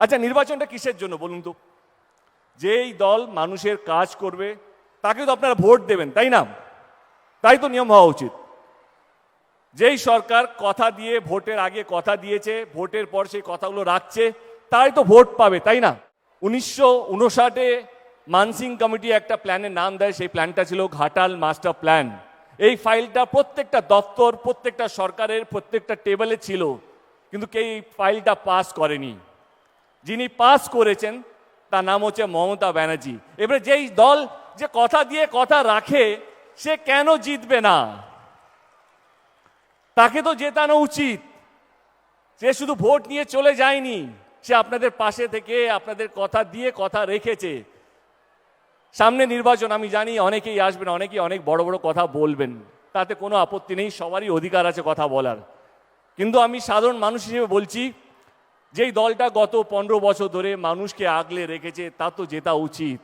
আচ্ছা, নির্বাচনটা কিসের জন্য বলুন তো? যেই দল মানুষের কাজ করবে তাকে তো আপনারা ভোট দেবেন, তাই না? তাই তো নিয়ম হওয়া উচিত। যেই সরকার কথা দিয়ে ভোটের আগে কথা দিয়েছে, ভোটের পর সেই কথাগুলো রাখছে, তাই তো ভোট পাবে, তাই না? 1959-এ মানসিং কমিটি একটা প্ল্যানের নাম দেয়, সেই প্ল্যানটা ছিল ঘাটাল মাস্টার প্ল্যান। এই ফাইলটা প্রত্যেকটা দপ্তর, প্রত্যেকটা সরকারের প্রত্যেকটা টেবিলে ছিল, কিন্তু কেউ এই ফাইলটা পাস করেনি। যিনি পাস করেছেন তার নাম হচ্ছে মমতা ব্যানার্জি। এবারে যেই দল যে কথা দিয়ে কথা রাখে, সে কেন জিতবে না? তাকে তো জেতানো উচিত। সে শুধু ভোট নিয়ে চলে যায়নি, সে আপনাদের পাশে থেকে আপনাদের কথা দিয়ে কথা রেখেছে। সামনে নির্বাচন, আমি জানি অনেকেই আসবেন, অনেকেই অনেক বড় বড় কথা বলবেন, তাতে কোনো আপত্তি নেই, সবারই অধিকার আছে কথা বলার। কিন্তু আমি সাধারণ মানুষ হিসেবে বলছি, যেই দলটা গত 15 বছর ধরে মানুষকে আগলে রেখেছে, তা তো জেতা উচিত।